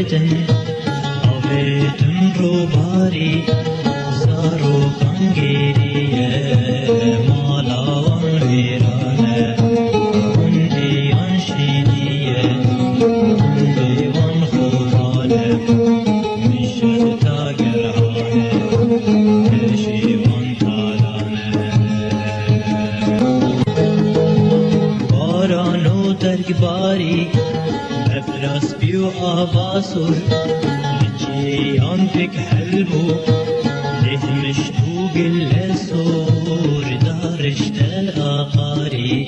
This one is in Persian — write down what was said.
بدن آویتم رو باری زارو کنگیریه مالا وان ویرانه اندی آنشینیه اندی وان خوبانه میشه تا گرهانه کشی وان تالانه بارانو درگباری افلاس بیو آواسور لجیان پک حلبو لهمش تو گل سور دارشت آقاری